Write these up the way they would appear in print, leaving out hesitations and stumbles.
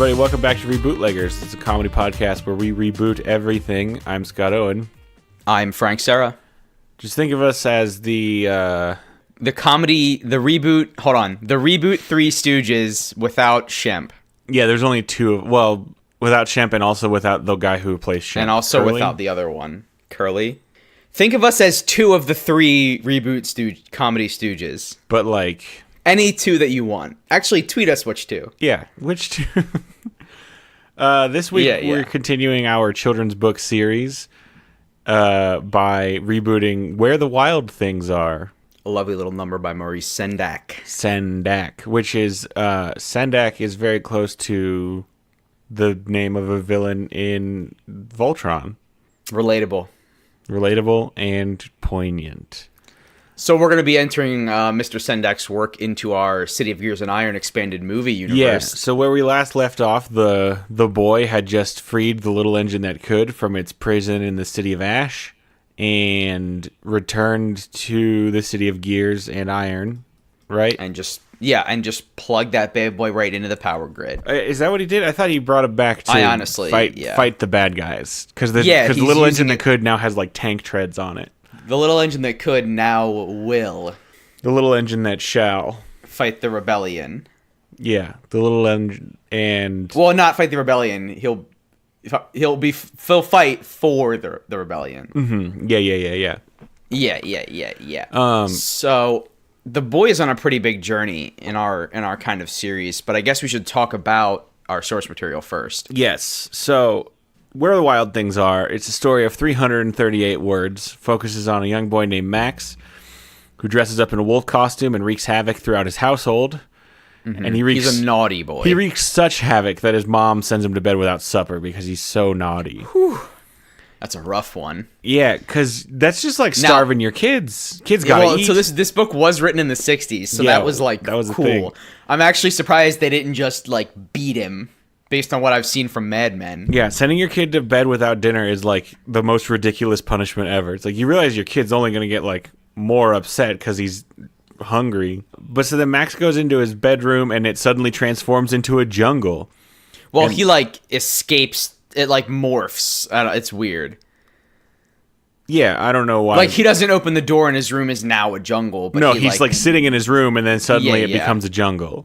everybody. Welcome back to Rebootleggers. It's a comedy podcast where we reboot everything. I'm Scott Owen. I'm Frank Serra. Just think of us as the reboot Three Stooges without Shemp. Yeah, there's only two. Without Shemp and also without the guy who plays Shemp. And also Curly? without the other one, Curly. Think of us as two of the three reboot comedy Stooges. But like... Any two that you want. Actually, tweet us which two. Yeah, which two? This week we're continuing our children's book series by rebooting Where the Wild Things Are. A lovely little number by Maurice Sendak. Sendak, which is... Sendak is very close to the name of a villain in Voltron. Relatable and poignant. So we're going to be entering Mr. Sendak's work into our City of Gears and Iron expanded movie universe. Yeah, so where we last left off, the boy had just freed the little engine that could from its prison in the City of Ash and returned to the City of Gears and Iron, right? And just plug that bad boy right into the power grid. Is that what he did? I thought he brought it back to fight the bad guys. Because the little engine that could now has like tank treads on it. The little engine that could now will. The little engine that shall. Fight the rebellion. Yeah, the little engine and... Well, not fight the rebellion. He'll fight for the rebellion. Mm-hmm. Yeah. So the boy is on a pretty big journey in our kind of series, but I guess we should talk about our source material first. Yes. So... Where the Wild Things Are, it's a story of 338 words, focuses on a young boy named Max, who dresses up in a wolf costume and wreaks havoc throughout his household. Mm-hmm. And he's a naughty boy. He wreaks such havoc that his mom sends him to bed without supper because he's so naughty. Whew. That's a rough one. Yeah, because that's just like starving your kids. Kids gotta eat. So this book was written in the 60s, so that was cool. Thing. I'm actually surprised they didn't just like beat him. Based on what I've seen from Mad Men. Yeah, sending your kid to bed without dinner is like the most ridiculous punishment ever. It's like you realize your kid's only going to get like more upset because he's hungry. But so then Max goes into his bedroom and it suddenly transforms into a jungle. Well, he like escapes. It like morphs. It's weird. Yeah, I don't know why. Like he doesn't open the door and his room is now a jungle. But no, he's like sitting in his room and then suddenly it becomes a jungle.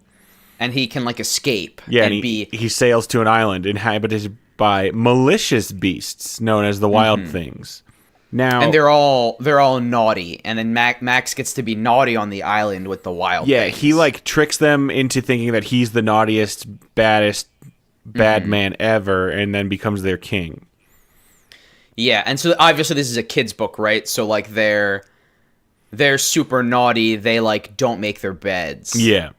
And he can like escape. Yeah, and he sails to an island inhabited by malicious beasts known as the Wild Things. Now, and they're all naughty, and then Max gets to be naughty on the island with the Wild Things. Yeah, he like tricks them into thinking that he's the naughtiest, baddest bad man ever, and then becomes their king. Yeah, and so obviously this is a kid's book, right? So like they're super naughty. They like don't make their beds. Yeah.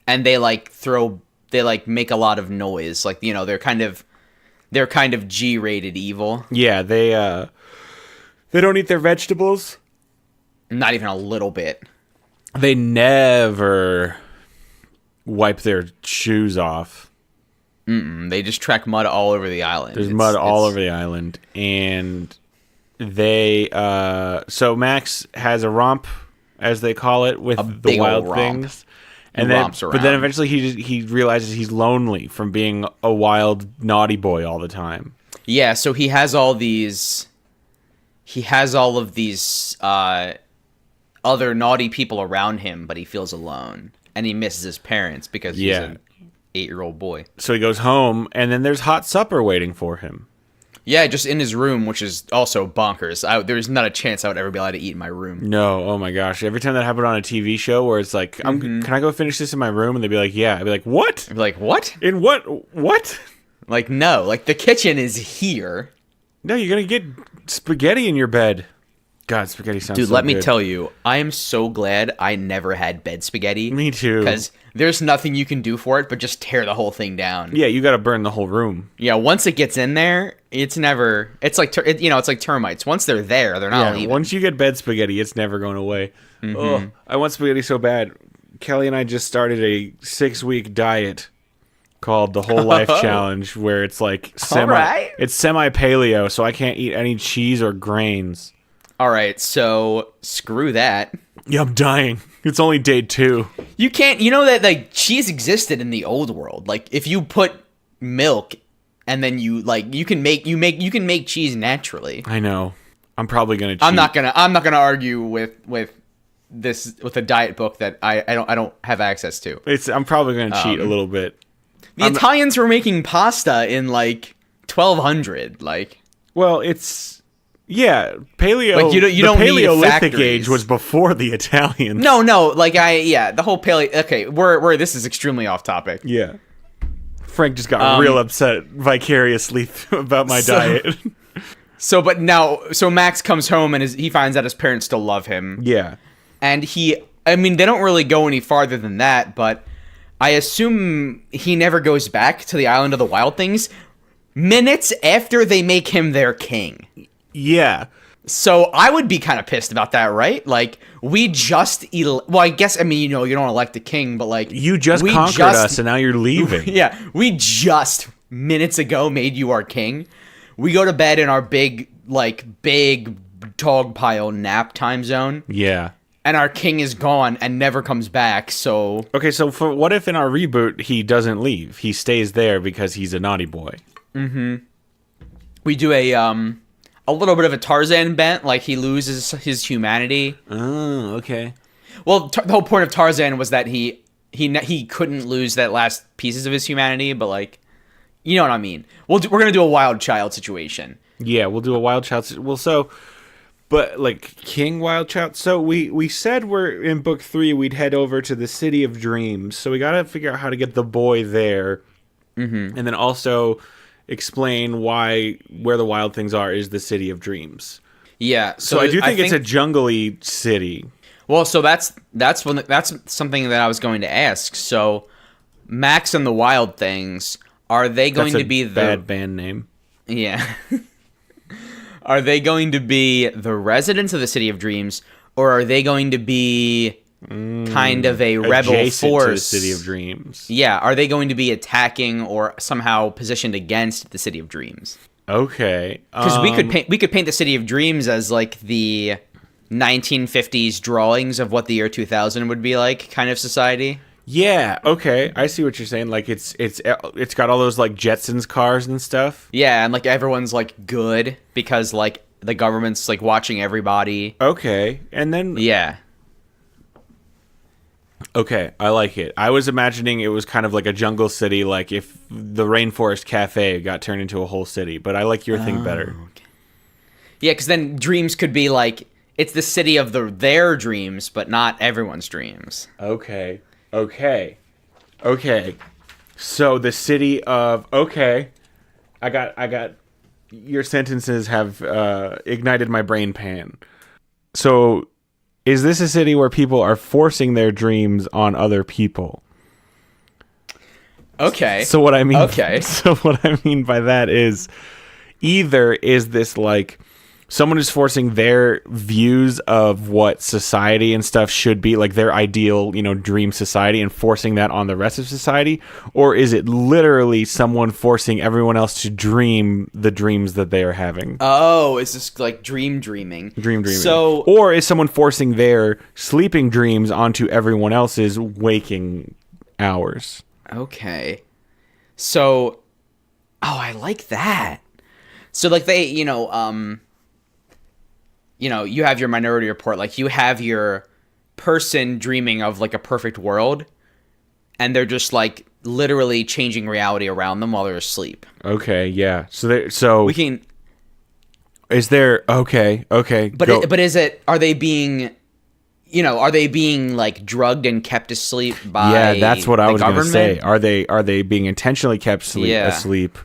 And they make a lot of noise. Like, you know, they're kind of G-rated evil. Yeah, they don't eat their vegetables. Not even a little bit. They never wipe their shoes off. They just track mud all over the island. There's mud all over the island. And they so Max has a romp, as they call it, with the Wild Things. And then, but then eventually he realizes he's lonely from being a wild, naughty boy all the time. Yeah, so he has all of these other naughty people around him, but he feels alone. And he misses his parents because he's an 8-year-old boy. So he goes home, and then there's hot supper waiting for him. Yeah, just in his room, which is also bonkers. There's not a chance I would ever be allowed to eat in my room. No, oh my gosh. Every time that happened on a TV show where it's like, can I go finish this in my room? And they'd be like, yeah. I'd be like, what? I'd be like, what? In what? What? Like, no. Like, the kitchen is here. No, you're going to get spaghetti in your bed. God, spaghetti sounds so good. Dude, let me tell you, I am so glad I never had bed spaghetti. Me too. Because there's nothing you can do for it but just tear the whole thing down. Yeah, you got to burn the whole room. Yeah, once it gets in there, it's like termites. Once they're there, they're not leaving. Once you get bed spaghetti, it's never going away. Mm-hmm. Oh, I want spaghetti so bad. Kelly and I just started a 6-week diet called the Whole Life Challenge, where it's like semi paleo, so I can't eat any cheese or grains. All right, so screw that. Yeah, I'm dying. It's only day 2. You can't, you know that like cheese existed in the old world. Like if you put milk, and then you can make cheese naturally. I know. I'm probably gonna cheat. I'm not gonna argue with a diet book that I don't have access to. I'm probably gonna cheat a little bit. The Italians were making pasta in 1200. Well, it's paleo. Like, you don't need Paleolithic age was before the Italians. No, the whole paleo. Okay, we're this is extremely off topic. Yeah, Frank just got real upset vicariously about my diet. So Max comes home and he finds out his parents still love him. Yeah, and they don't really go any farther than that, but I assume he never goes back to the island of the wild things minutes after they make him their king. Yeah. So I would be kind of pissed about that, right? Like, we just... well, I guess, you don't elect a king, but you just conquered us and now you're leaving. Yeah, we just minutes ago made you our king. We go to bed in our big dog pile nap time zone. Yeah. And our king is gone and never comes back, so... Okay, so what if in our reboot he doesn't leave? He stays there because he's a naughty boy. Mm-hmm. We do a little bit of a Tarzan bent, he loses his humanity. Oh, okay. Well, the whole point of Tarzan was that he couldn't lose that last pieces of his humanity, but you know what I mean. We're gonna do a wild child situation. Yeah, we'll do a wild child. Well, so, but King Wild Child. So we said we're in book 3. We'd head over to the City of Dreams. So we gotta figure out how to get the boy there, and then also explain where the wild things are is the City of Dreams. Yeah. So I think it's a jungly city. Well, so that's something that I was going to ask. So Max and the Wild Things, are they going to be the bad band name? Yeah. Are they going to be the residents of the City of Dreams, or are they going to be kind of a rebel force to the City of Dreams? Yeah, are they going to be attacking or somehow positioned against the City of Dreams? Okay, because we could paint the City of Dreams as the 1950s drawings of what the year 2000 would be like, kind of society. Yeah, okay, I see what you're saying. It's got all those Jetsons cars and stuff. Yeah, and everyone's good because the government's watching everybody. Okay, and then yeah. Okay, I like it. I was imagining it was kind of like a jungle city, if the Rainforest Cafe got turned into a whole city. But I like your thing better. Okay. Yeah, because then dreams could be it's the city of their dreams, but not everyone's dreams. Okay. So the city of I got your sentences have ignited my brain pan. So is this a city where people are forcing their dreams on other people? Okay. So what I mean Okay. So what I mean by that is either is this someone is forcing their views of what society and stuff should be, their ideal, dream society, and forcing that on the rest of society? Or is it literally someone forcing everyone else to dream the dreams that they are having? Oh, it's just dreaming. Dream dreaming. So, or is someone forcing their sleeping dreams onto everyone else's waking hours? Okay. So, I like that. So, they, you have your Minority Report, you have your person dreaming of a perfect world, and they're just literally changing reality around them while they're asleep. Okay, yeah. So we can. Is there okay? But is it? Are they being? Are they being drugged and kept asleep by? Yeah, that's what I was going to say. Are they being intentionally kept asleep?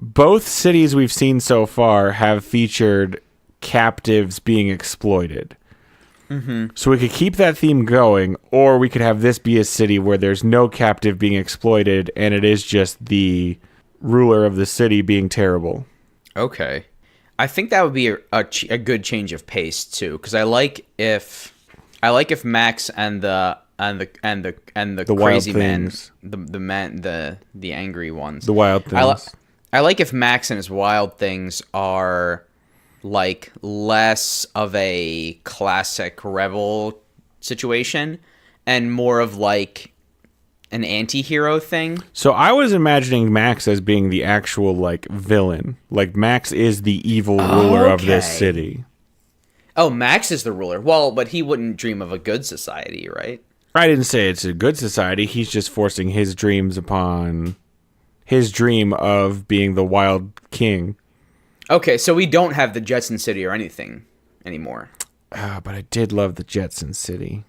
Both cities we've seen so far have featured captives being exploited. Mm-hmm. So we could keep that theme going, or we could have this be a city where there's no captive being exploited, and it is just the ruler of the city being terrible. Okay, I think that would be a good change of pace too, because I like if Max and the crazy men, the angry ones, the wild things. I like if Max and his wild things are less of a classic rebel situation and more of an anti-hero thing. So I was imagining Max as being the actual like villain. Like Max is the evil ruler of this city. Oh, Max is the ruler. Well, but he wouldn't dream of a good society, right? I didn't say it's a good society. He's just forcing his dreams upon his dream of being the Wild King. Okay, so we don't have the Jetson City or anything anymore. But I did love the Jetson City.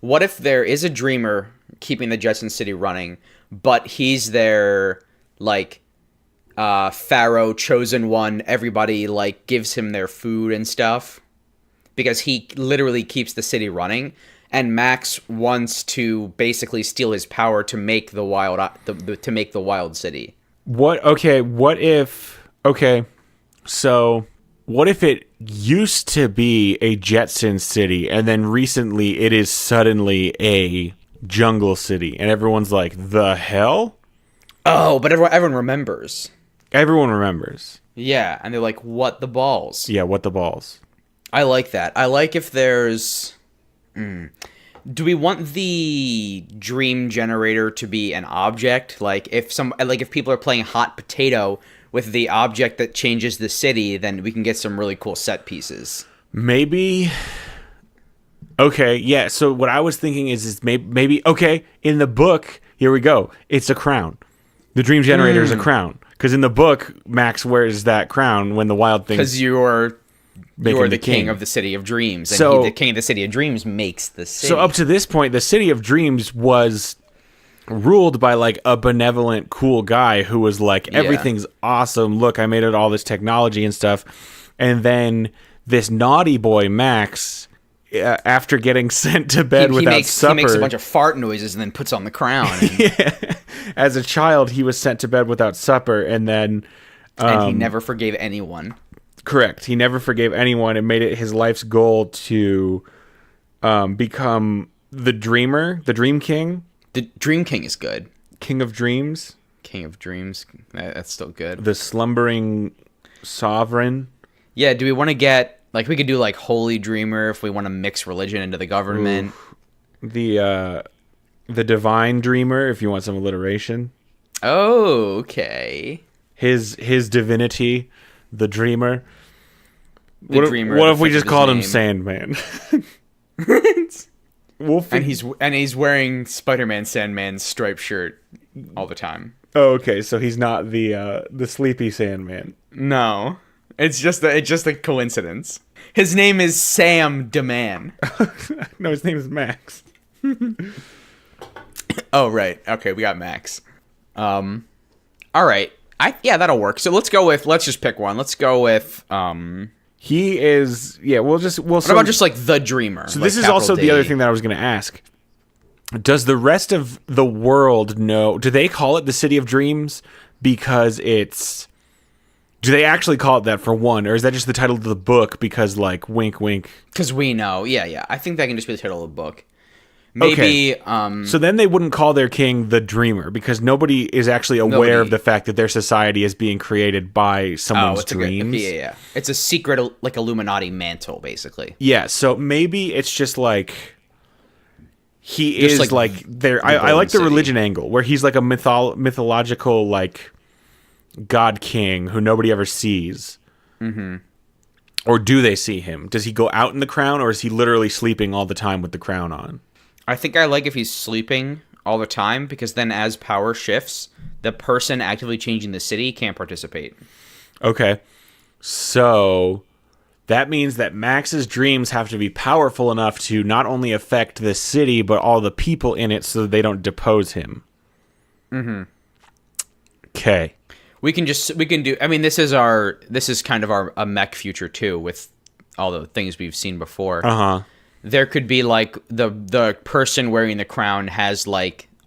What if there is a dreamer keeping the Jetson City running, but he's their, like, pharaoh, chosen one, everybody, like, gives him their food and stuff, because he literally keeps the city running, and Max wants to basically steal his power to make the wild city. So what if it used to be a Jetson City, and then recently it is suddenly a jungle city, and everyone's like, the hell? Oh, but everyone remembers. Everyone remembers. Yeah, and they're like, what the balls? Yeah, what the balls? I like that. I like if there's... Do we want the dream generator to be an object? Like if people are playing hot potato with the object that changes the city, then we can get some really cool set pieces. Maybe. Okay, yeah. So what I was thinking is maybe okay, in the book, here we go. It's a crown. The dream generator is a crown. Because in the book, Max wears that crown when the Wild Thing. Because you're the king of the City of Dreams, and the king of the City of Dreams makes the city. So up to this point, the City of Dreams was ruled by like a benevolent, cool guy who was like, everything's awesome. Look, I made it all this technology and stuff. And then this naughty boy, Max, after getting sent to bed without supper. He makes a bunch of fart noises and then puts on the crown. Yeah. As a child, he was sent to bed without supper, and then... and he never forgave anyone. Correct. He never forgave anyone and made it his life's goal to become the dreamer, the Dream King. The Dream King is good. King of Dreams. King of Dreams. That's still good. The slumbering sovereign. Yeah, do we want to get... Like, we could do, like, Holy Dreamer if we want to mix religion into the government. Ooh. The Divine Dreamer, if you want some alliteration. Oh, okay. His divinity, the Dreamer. What if we just called him Sandman? And he's wearing Spider-Man Sandman's striped shirt all the time. Oh, okay. So he's not the sleepy Sandman. No, it's just a coincidence. His name is Sam DeMan. No, his name is Max. Oh right. Okay, we got Max. All right. That'll work. So let's just pick one. Let's go with He is what about just like the Dreamer? So this is also the other thing that I was going to ask. Does the rest of the world know? Do they call it the City of Dreams because it's? Do they actually call it that for one, or is that just the title of the book because like wink wink? Because we know, yeah. I think that can just be the title of the book. Maybe. Okay. So then they wouldn't call their king the Dreamer because nobody is actually aware of the fact that their society is being created by someone's dreams. Yeah. It's a secret, like Illuminati mantle, basically. Yeah. So maybe it's just like he just is like there. I like the religion angle where he's like a mythological like god king who nobody ever sees. Mm-hmm. Or do they see him? Does he go out in the crown, or is he literally sleeping all the time with the crown on? I think I like if he's sleeping all the time, because then as power shifts, the person actively changing the city can't participate. Okay. So that means that Max's dreams have to be powerful enough to not only affect the city, but all the people in it so that they don't depose him. Mm-hmm. Okay. We can do, I mean, this is kind of a mech future too, with all the things we've seen before. Uh-huh. There could be like the person wearing the crown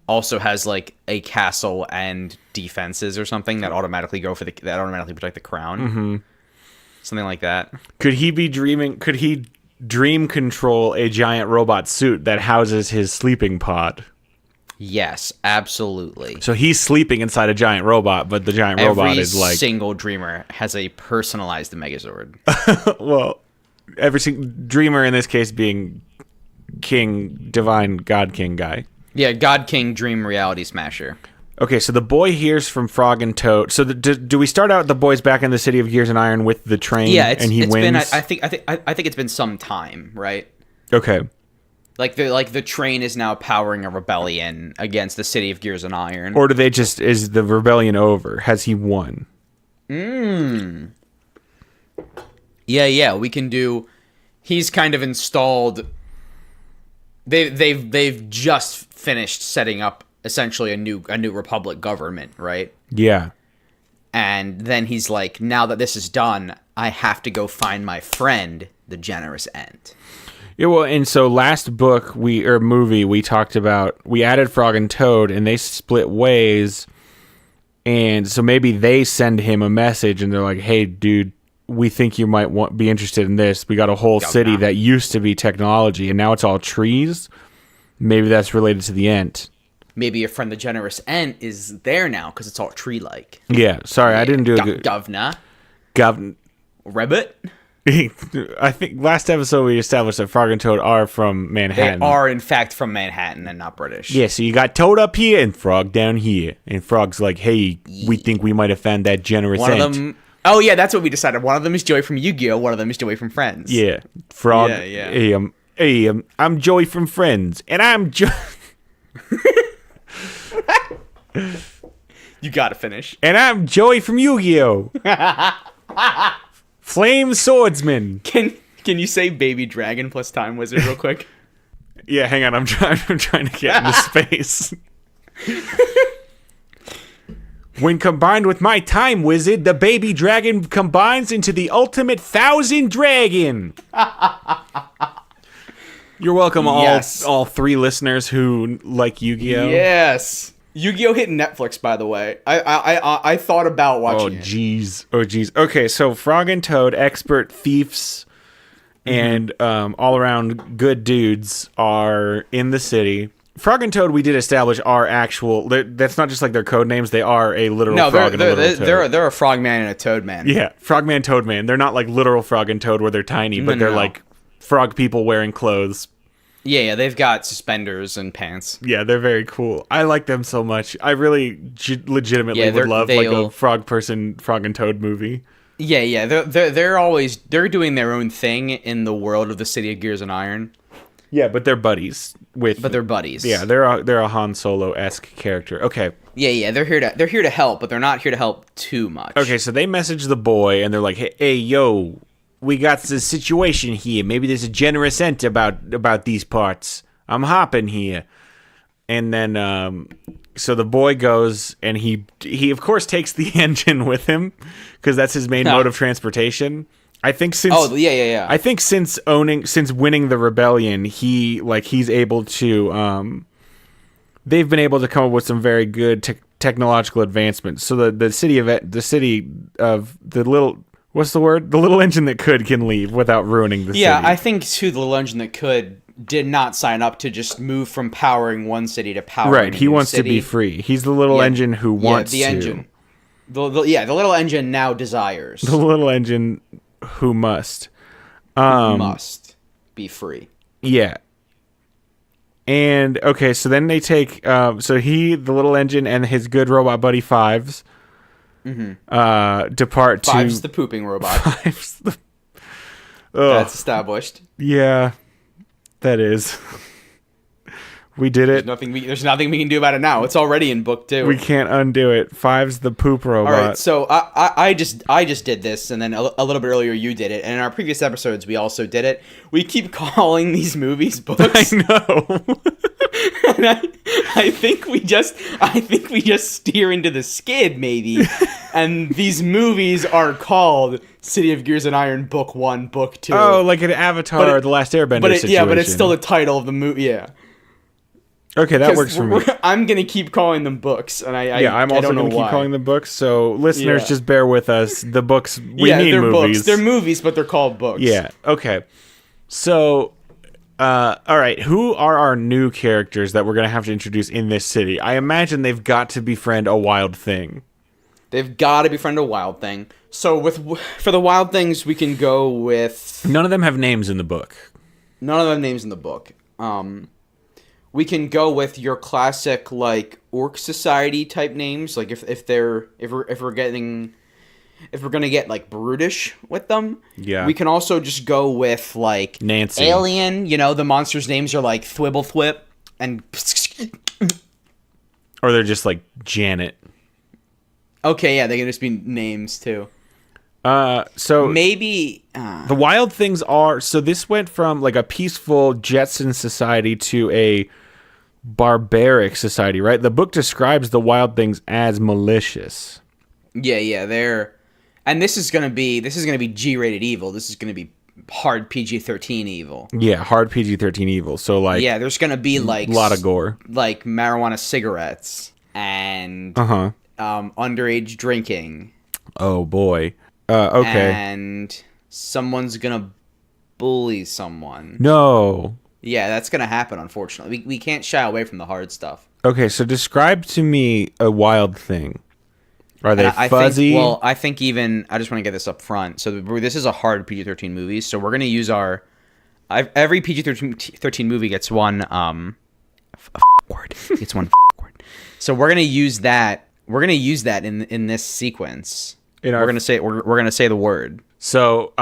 also has a castle and defenses or something that automatically protect the crown. Mm-hmm. Something like that. Could he dream control a giant robot suit that houses his sleeping pod? Yes, absolutely. So he's sleeping inside a giant robot, but the giant robot is like... Every single dreamer has a personalized Megazord. Well, every single dreamer in this case being King, Divine God King guy. Yeah, God King Dream Reality Smasher. Okay, so the boy hears from Frog and Toad. So do we start out the boy's back in the City of Gears and Iron with the train? Yeah, and he wins. Been, I think it's been some time, right? Okay. Like the train is now powering a rebellion against the City of Gears and Iron. Or do they just is the rebellion over? Has he won? Yeah, we can do. He's kind of installed. They've just finished setting up essentially a new Republic government, right? Yeah. And then he's like, now that this is done, I have to go find my friend, the Generous Ent. Yeah, well, and so last movie we talked about, we added Frog and Toad, and they split ways, and so maybe they send him a message, and they're like, "Hey, dude, we think you might be interested in this. We got a whole city that used to be technology, and now it's all trees. Maybe that's related to the Ent." Maybe your friend the Generous Ent is there now because it's all tree-like. Yeah, sorry, I didn't do a good... Governor. Rabbit? I think last episode we established that Frog and Toad are from Manhattan. They are, in fact, from Manhattan and not British. Yeah, so you got Toad up here and Frog down here. And Frog's like, hey, we think we might have found that Generous Ent. One of them... Oh, yeah, that's what we decided. One of them is Joey from Yu-Gi-Oh! One of them is Joey from Friends. Yeah. Frog... Yeah. Hey, I'm Joey from Friends. And I'm You gotta finish. And I'm Joey from Yu-Gi-Oh! Flame Swordsman. Can you say Baby Dragon plus Time Wizard real quick? Yeah, hang on. I'm trying to get into space. When combined with my Time Wizard, the Baby Dragon combines into the ultimate 1,000 Dragon. You're welcome, all three listeners who like Yu-Gi-Oh! Yes. Yu-Gi-Oh! Hit Netflix, by the way. I thought about watching it. Oh, jeez. Okay, so Frog and Toad, expert thieves and all-around good dudes, are in the city. Frog and Toad, we did establish, are actual... That's not just like their code names. They are a literal frog and a literal toad. They're a frogman and a toadman. Yeah, frogman, toadman. They're not like literal frog and toad where they're tiny, but they're like frog people wearing clothes. Yeah, they've got suspenders and pants. Yeah, they're very cool. I like them so much. I really legitimately would love like a frog and toad movie. Yeah, they're doing their own thing in the world of the City of Gears and Iron. Yeah, but they're buddies But they're buddies. Yeah, they're a Han Solo-esque character. Okay. Yeah, they're here to help, but they're not here to help too much. Okay, so they message the boy and they're like, "Hey, yo, we got this situation here. Maybe there's a Generous Ent about these parts. I'm hopping here." And then, so the boy goes and he of course takes the engine with him because that's his main mode of transportation. I think since I think since winning the rebellion, he's able to they've been able to come up with some very good technological advancements. So the city of the little. What's the word? The little engine that can leave without ruining the city. Yeah, I think too the little engine that could did not sign up to just move from powering one city to powering right. He wants to be free. He's the little engine who wants the engine. The little engine now desires. The little engine who must be free. Yeah. And okay, so then they take the little engine and his good robot buddy Fives depart to... Fives the pooping robot. That's established. Yeah, that is. We did it. There's nothing we can do about it now. It's already in book 2. We can't undo it. Fives the poop robot. All right, so I just did this, and then a little bit earlier you did it, and in our previous episodes we also did it. We keep calling these movies books. I know. And I think we just steer into the skid maybe, and these movies are called City of Gears and Iron Book 1, Book 2. Oh, like an Avatar, The Last Airbender situation. Yeah, but it's still the title of the movie. Yeah. Okay, that works for me. I'm gonna keep calling them books, and I'm also gonna keep calling them books. So listeners, just bear with us. The books we need they're movies. Books. They're movies, but they're called books. Yeah. Okay. So, all right. Who are our new characters that we're gonna have to introduce in this city? I imagine they've got to befriend a wild thing. They've got to befriend a wild thing. So for the wild things, we can go with. None of them have names in the book. None of them have names in the book. We can go with your classic like orc society type names. Like if we're gonna get like brutish with them, yeah, we can also just go with like Nancy, alien. You know, the monsters' names are like Thwibblethwip and. Or they're just like Janet. Okay, yeah, they can just be names too. So maybe the Wild Things are. So this went from like a peaceful Jetson society to a barbaric society, right? The book describes the Wild Things as malicious. Yeah, they're, and this is gonna be G-rated evil. This is gonna be hard PG-13 evil. Yeah, hard PG-13 evil. So like, yeah, there's gonna be like a lot of gore, like marijuana cigarettes and underage drinking. Oh boy. Okay. And someone's gonna bully someone. No. Yeah, that's gonna happen. Unfortunately, we can't shy away from the hard stuff. Okay, so describe to me a wild thing. Are they fuzzy? I think even I just want to get this up front. So this is a hard PG-13 movie. So we're gonna use every PG-13 movie gets one word. It's one word. So we're gonna use that. We're gonna use that in this sequence. We're gonna say the word. So,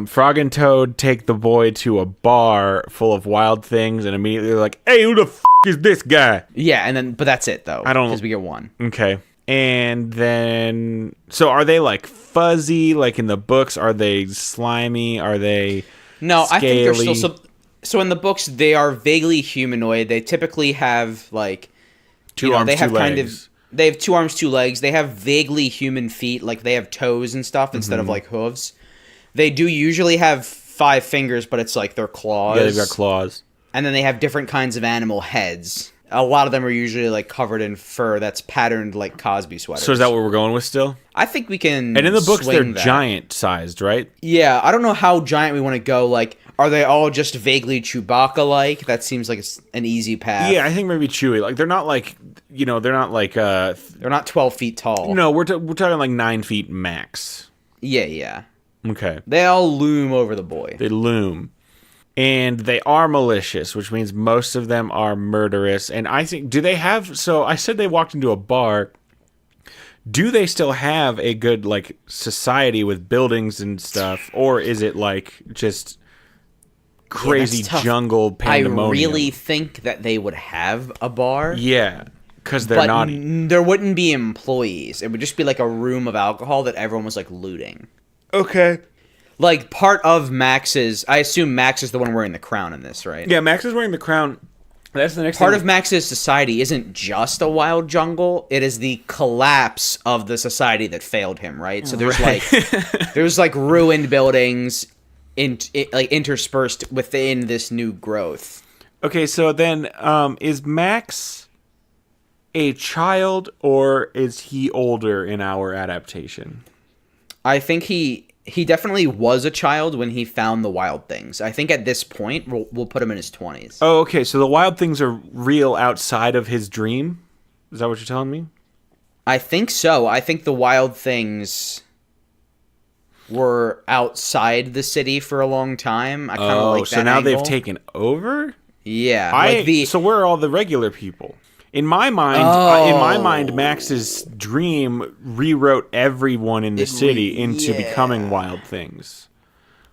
Frog and Toad take the boy to a bar full of wild things, and immediately they're like, "Hey, who the f*** is this guy?" Yeah, but that's it though. I don't, because we get one. Okay, and then so are they like fuzzy? Like in the books, are they slimy? Are they? No, scaly? I think they're still. So in the books, they are vaguely humanoid. They typically have like two arms, they have two legs. kind of. They have 2 arms, 2 legs. They have vaguely human feet, like they have toes and stuff instead of like hooves. They do usually have 5 fingers, but it's like their claws. Yeah, they've got claws. And then they have different kinds of animal heads. A lot of them are usually like covered in fur that's patterned like Cosby sweaters. So is that what we're going with still? I think we can. And in the books, they're giant sized, right? Yeah, I don't know how giant we want to go. Like, are they all just vaguely Chewbacca-like? That seems like it's an easy path. Yeah, I think maybe Chewie. Like, they're not like, they're not like. They're not 12 feet tall. No, we're talking like 9 feet max. Yeah. Okay. They all loom over the boy. They loom. And they are malicious, which means most of them are murderous. And I think, do they have, so I said they walked into a bar. Do they still have a good, like, society with buildings and stuff? Or is it, like, just crazy jungle pandemonium? I really think that they would have a bar. Yeah, because they're not. There wouldn't be employees. It would just be, like, a room of alcohol that everyone was, like, looting. Okay. Like, part of Max's... I assume Max is the one wearing the crown in this, right? Yeah, Max is wearing the crown. That's the next part of Max's society isn't just a wild jungle. It is the collapse of the society that failed him, right? So there's, there's ruined buildings interspersed within this new growth. Okay, so then is Max a child, or is he older in our adaptation? I think he definitely was a child when he found the Wild Things. I think at this point, we'll put him in his 20s. Oh, okay. So the Wild Things are real outside of his dream? Is that what you're telling me? I think so. I think the Wild Things were outside the city for a long time. I kind of like that so now angle. They've taken over? Yeah. So where are all the regular people? In my mind, Max's dream rewrote everyone in the city into becoming Wild Things.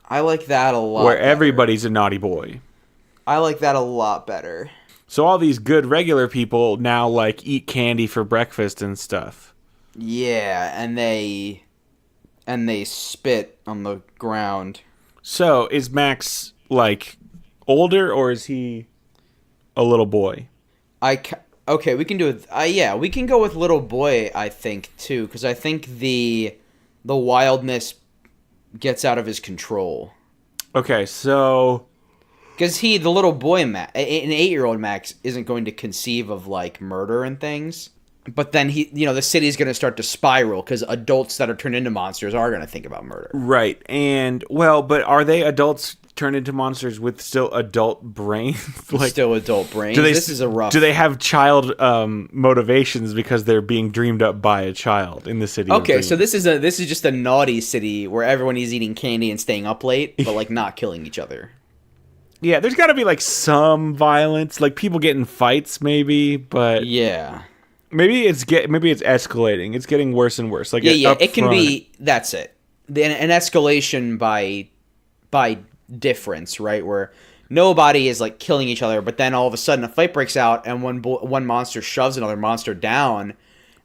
I like that a lot. Where everybody's a naughty boy. I like that a lot better. So all these good regular people now like eat candy for breakfast and stuff. Yeah, and they spit on the ground. So is Max like older, or is he a little boy? Okay, we can do it. We can go with little boy, I think, too, because I think the wildness gets out of his control. Okay, so because the little boy, an 8-year-old Max, isn't going to conceive of like murder and things. But then the city's going to start to spiral because adults that are turned into monsters are going to think about murder. Right, and but are they adults turned into monsters with still adult brains? Still adult brains. This is a rough. Do they have child motivations because they're being dreamed up by a child in the city? Okay, so this is just a naughty city where everyone is eating candy and staying up late, but like not killing each other. Yeah, there's got to be like some violence, like people getting fights, maybe, but yeah, maybe it's escalating. It's getting worse and worse. Like it can be. That's it. An escalation by difference, right? Where nobody is like killing each other, but then all of a sudden a fight breaks out, and one monster shoves another monster down,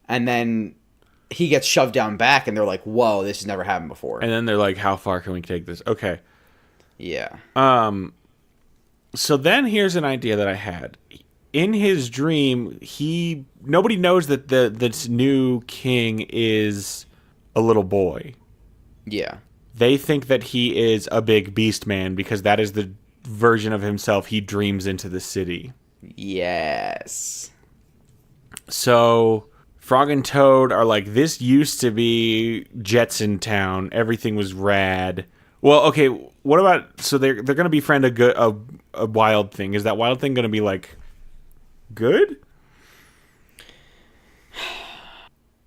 and then he gets shoved down back, and they're like, "Whoa, this has never happened before." And then they're like, "How far can we take this?" Okay. Yeah. So then here's an idea that I had. In his dream, nobody knows that this new king is a little boy. Yeah. They think that he is a big beast man because that is the version of himself he dreams into the city. Yes. So Frog and Toad are like, this used to be Jetson Town. Everything was rad. Well, okay, what about, so they're going to befriend a wild thing. Is that wild thing going to be like good?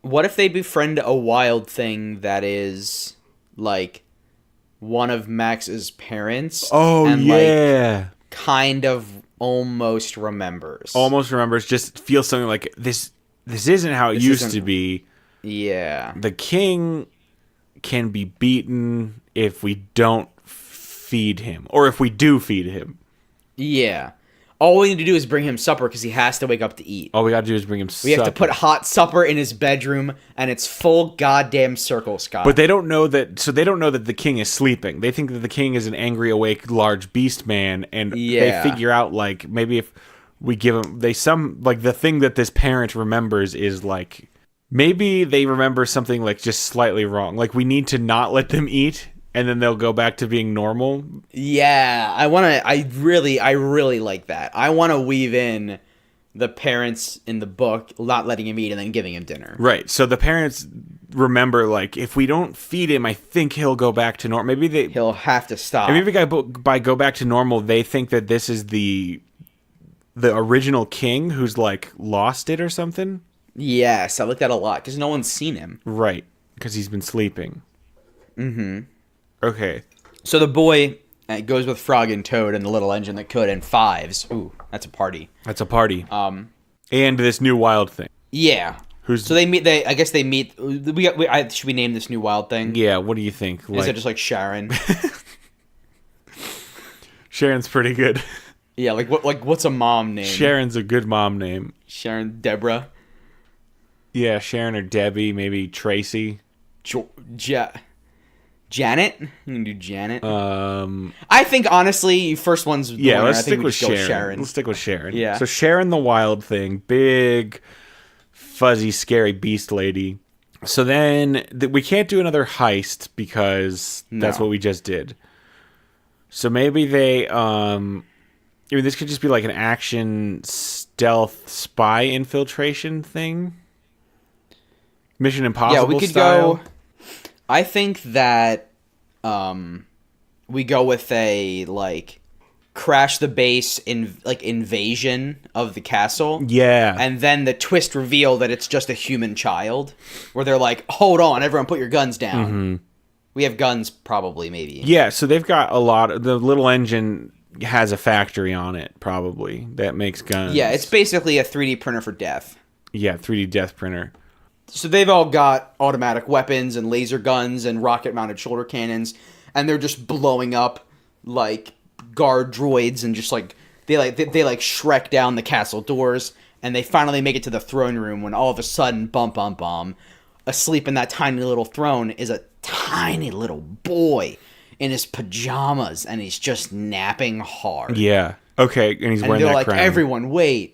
What if they befriend a wild thing that is like one of Max's parents? Oh, and yeah. Like, kind of almost remembers. Just feels something like this isn't how it used to be. Yeah. The king can be beaten if we don't feed him, or if we do feed him. Yeah. All we need to do is bring him supper because he has to wake up to eat. All we got to do is bring him supper. We have to put hot supper in his bedroom, and it's full goddamn circle, Scott. But they don't know that. So they don't know that the king is sleeping. They think that the king is an angry, awake, large beast man, and they figure out like maybe if we give him the thing that this parent remembers is like maybe they remember something like just slightly wrong. Like we need to not let them eat. And then they'll go back to being normal. Yeah, I really like that. I want to weave in the parents in the book not letting him eat and then giving him dinner. Right. So the parents remember, like, if we don't feed him, I think he'll go back to normal. He'll have to stop. Maybe by go back to normal, they think that this is the original king who's like lost it or something. Yes, I like that a lot because no one's seen him. Right, because he's been sleeping. Mm-hmm. Okay. So the boy goes with Frog and Toad and the little engine that could, and Fives. Ooh, that's a party. That's a party. And this new wild thing. Yeah. So they meet. I guess they meet. Should we name this new wild thing? Yeah. What do you think? Is it just like Sharon? Sharon's pretty good. Yeah. What's a mom name? Sharon's a good mom name. Sharon, Deborah. Yeah, Sharon or Debbie, maybe Tracy. Janet? You can do Janet. I think honestly, first one's the winner. Let's stick with Sharon. Let's stick with Sharon. Yeah. So Sharon the wild thing, big, fuzzy, scary beast lady. So then we can't do another heist because that's what we just did. So maybe they, this could just be like an action stealth spy infiltration thing. Mission Impossible. Yeah, we could go. I think that we go with a like crash the base invasion of the castle. Yeah. And then the twist reveal that it's just a human child where they're like, "Hold on, everyone put your guns down." Mm-hmm. We have guns probably maybe. Yeah, so they've got a lot. The little engine has a factory on it probably that makes guns. Yeah, it's basically a 3D printer for death. Yeah, 3D death printer. So they've all got automatic weapons and laser guns and rocket-mounted shoulder cannons, and they're just blowing up like guard droids and just like they Shrek down the castle doors, and they finally make it to the throne room when all of a sudden, bum, asleep in that tiny little throne is a tiny little boy in his pajamas, and he's just napping hard. Yeah. Okay, and he's wearing that crown. Everyone, wait.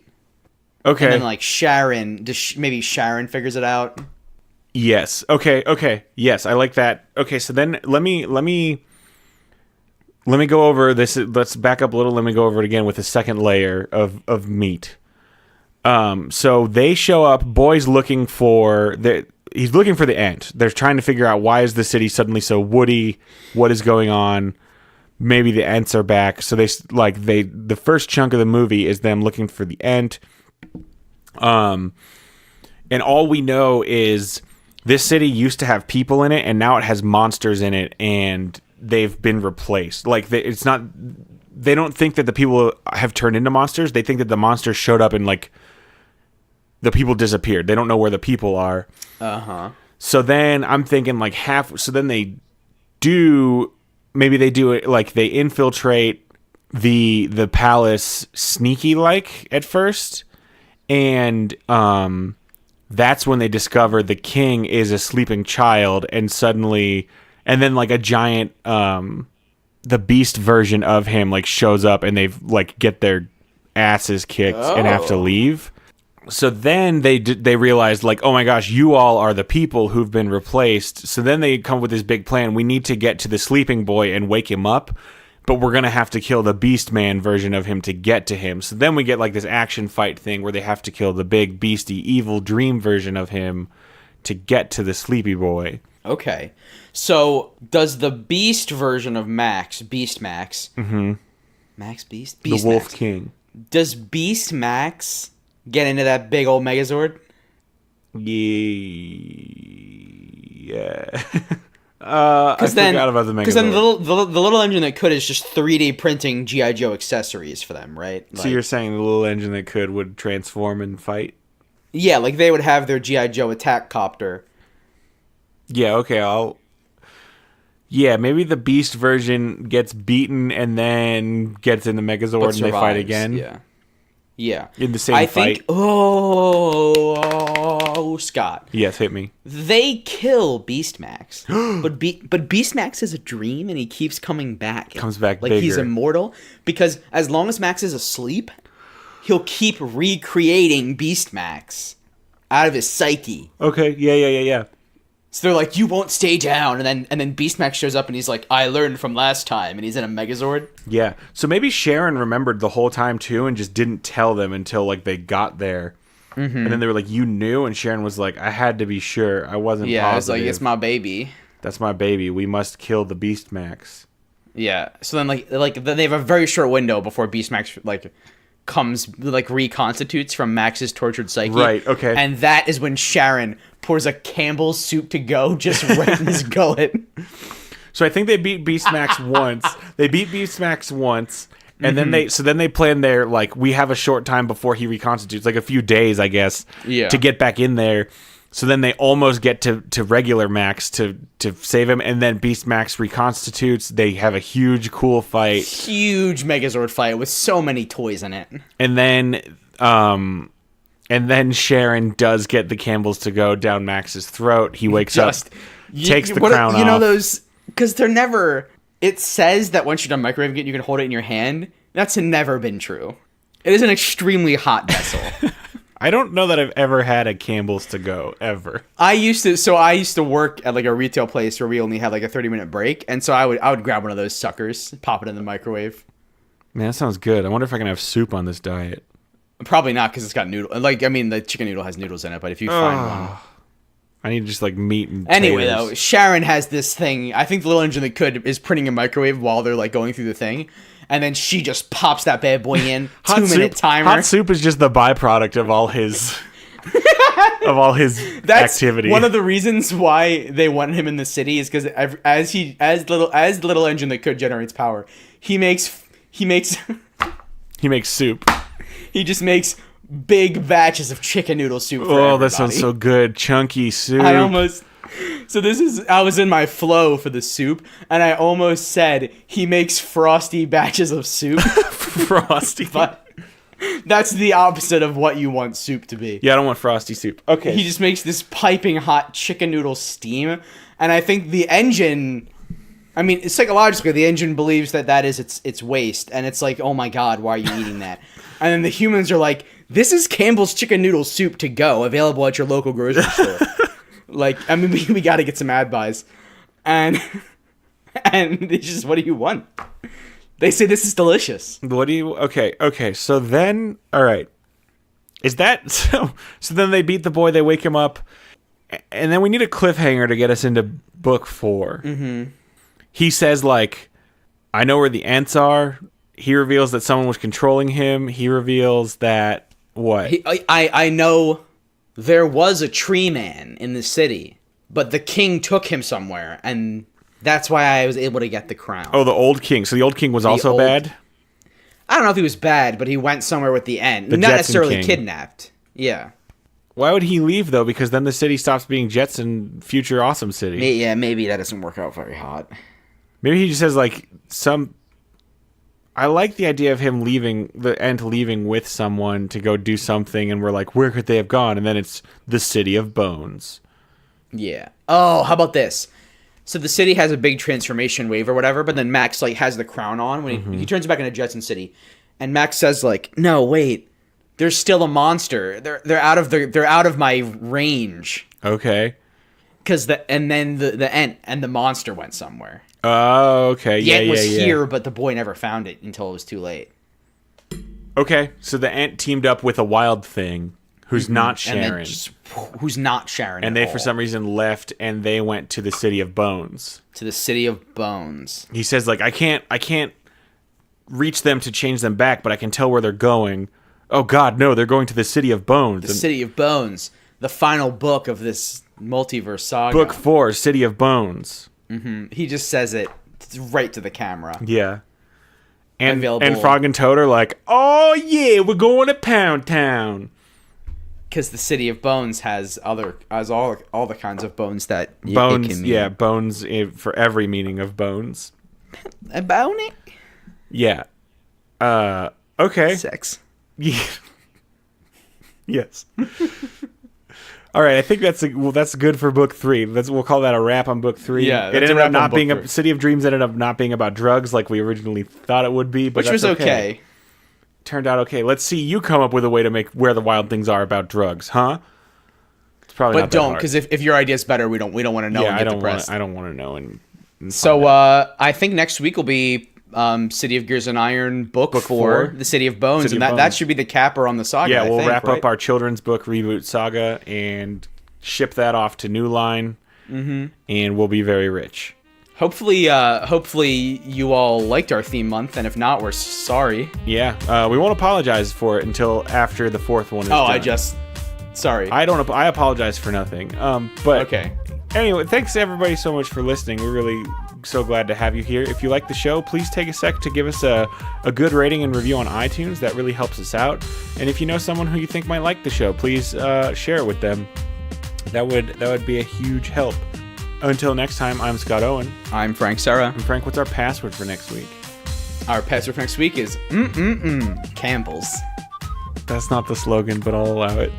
Okay. And then like Sharon, maybe Sharon figures it out. Yes. Okay. Yes, I like that. Okay, so then let me go over this. Let's back up a little. Let me go over it again with a second layer of meat. So they show up. Boy's looking for he's looking for the Ent. They're trying to figure out why is the city suddenly so woody? What is going on? Maybe the Ents are back. So the first chunk of the movie is them looking for the Ent. And all we know is this city used to have people in it, and now it has monsters in it, and they've been replaced. Like it's not they don't think that the people have turned into monsters. They think that the monsters showed up and like the people disappeared. They don't know where the people are. So then I'm thinking like so then maybe they do it like they infiltrate the palace sneaky like at first, and that's when they discover the king is a sleeping child, and then like a giant the beast version of him like shows up, and they like get their asses kicked and have to leave. So then they realized like, oh my gosh, you all are the people who've been replaced. So then they come with this big plan. We need to get to the sleeping boy and wake him up, but we're going to have to kill the Beast Man version of him to get to him. So then we get like this action fight thing where they have to kill the big beastie evil dream version of him to get to the sleepy boy. Okay. So does the Beast version of Max, Beast Max, Max Beast? Beast the Wolf Max. King. Does Beast Max get into that big old Megazord? Yeah. I forgot about the Megazord. Because then the little engine that could is just 3D printing G.I. Joe accessories for them, right? So you're saying the little engine that could would transform and fight? Yeah, like they would have their G.I. Joe attack copter. Yeah, okay, Yeah, maybe the Beast version gets beaten and then gets in the Megazord and they fight again. Yeah. In the same fight. Scott. Yes, hit me. They kill Beast Max, but Beast Max is a dream, and he keeps coming back. Comes back like bigger. He's immortal because as long as Max is asleep, he'll keep recreating Beast Max out of his psyche. Okay. Yeah. So they're like, you won't stay down, and then Beast Max shows up and he's like, I learned from last time, and he's in a Megazord. Yeah. So maybe Sharon remembered the whole time too, and just didn't tell them until like they got there, and then they were like, you knew, and Sharon was like, I had to be sure, I wasn't. Yeah, positive. I was like, it's my baby. That's my baby. We must kill the Beast Max. Yeah. So then like they have a very short window before Beast Max like comes like reconstitutes from Max's tortured psyche. Right. Okay. And that is when Sharon pours a Campbell's soup to go just right in his gullet. So I think they beat Beast Max once. And then they plan their like, we have a short time before he reconstitutes, like a few days, I guess, to get back in there. So then they almost get to regular Max to save him, and then Beast Max reconstitutes. They have a huge, cool fight. Huge Megazord fight with so many toys in it. And then Sharon does get the Campbells to go down Max's throat. He wakes up, takes the crown off. You know those, because they're never, it says that once you're done microwaving it, you can hold it in your hand. That's never been true. It is an extremely hot vessel. I don't know that I've ever had a Campbell's to go, ever. I used to work at like a retail place where we only had like a 30-minute break, and so I would grab one of those suckers, pop it in the microwave. Man, that sounds good. I wonder if I can have soup on this diet. Probably not, because it's got noodle. Like, I mean, the chicken noodle has noodles in it, but if you find one. I need just like meat and Anyway, taters. though, Sharon has this thing. I think the little engine that could is printing a microwave while they're like going through the thing. And then she just pops that bad boy in. 2-minute timer. Hot soup is just the byproduct of all his That's activity. One of the reasons why they want him in the city is because as the little engine that could generates power, he makes soup. He just makes big batches of chicken noodle soup for everybody. That sounds so good. Chunky soup. I was in my flow for the soup, and I almost said he makes frosty batches of soup. Frosty. But that's the opposite of what you want soup to be. Yeah, I don't want frosty soup. Okay. He just makes this piping hot chicken noodle steam, and I think the engine, I mean, psychologically, the engine believes that is its waste, and it's like, oh my god, why are you eating that? And then the humans are like, this is Campbell's chicken noodle soup to go, available at your local grocery store. Like, I mean, we got to get some ad buys. And it's just, what do you want? They say this is delicious. Okay. So then, all right. Is that, so then they beat the boy, they wake him up, and then we need a cliffhanger to get us into book 4. Mm-hmm. He says, like, I know where the ants are. He reveals that someone was controlling him. He reveals that, what? I know there was a tree man in the city, but the king took him somewhere, and that's why I was able to get the crown. Oh, the old king. So the old king was also bad? I don't know if he was bad, but he went somewhere with the Ent. Not Jetson necessarily King. kidnapped. Yeah. Why would he leave, though? Because then the city stops being Jetson Future Awesome City. Yeah, maybe that doesn't work out very hot. Maybe he just has, like, some... I like the idea of him leaving, the Ent leaving with someone to go do something, and we're like, where could they have gone? And then it's the City of Bones. Yeah. Oh, how about this? So the city has a big transformation wave or whatever, but then Max, like, has the crown on when he turns back into Jetson City. And Max says, like, no, wait. There's still a monster. They're out of my range. Okay. Because the Ent and the monster went somewhere. Oh, okay. The Ent was here, but the boy never found it until it was too late. Okay, so the Ent teamed up with a wild thing who's not Sharon. Who's not Sharon. And they, for some reason, left, and they went to the City of Bones. To the City of Bones. He says, like, I can't reach them to change them back, but I can tell where they're going. Oh, God, no, they're going to the City of Bones. The City of Bones. The final book of this multiverse saga. Book 4, City of Bones. Mm-hmm. He just says it right to the camera. Yeah. And Frog and Toad are like, oh, yeah, we're going to Pound Town. Because the City of Bones has all the kinds of bones that bones, it can mean. Yeah, bones for every meaning of bones. A bone it? Yeah. Okay. Sex. Yeah. Yes. All right, I think that's good for book 3. We'll call that a wrap on book 3. Yeah, it ended up not being City of Dreams ended up not being about drugs like we originally thought it would be, but which was okay. Turned out okay. Let's see you come up with a way to make Where the Wild Things Are about drugs, huh? It's probably not that hard. Because if your idea's better, we don't want to know. Yeah, and get depressed. I don't want to know. And so I think next week will be City of Gears and Iron book 4, The City of Bones, that should be the capper on the saga. Yeah, we'll wrap up our children's book reboot saga and ship that off to New Line, and we'll be very rich. Hopefully you all liked our theme month, and if not, we're sorry. Yeah, we won't apologize for it until after the 4th one is done. Sorry. I apologize for nothing. But okay. Anyway, thanks everybody so much for listening. We're really so glad to have you here. If you like the show, please take a sec to give us a good rating and review on iTunes. That really helps us out. And if you know someone who you think might like the show, please share it with them. That would be a huge help. Until next time, I'm Scott Owen. I'm Frank Serra. And Frank, what's our password for next week? Our password for next week is Campbell's. That's not the slogan, but I'll allow it.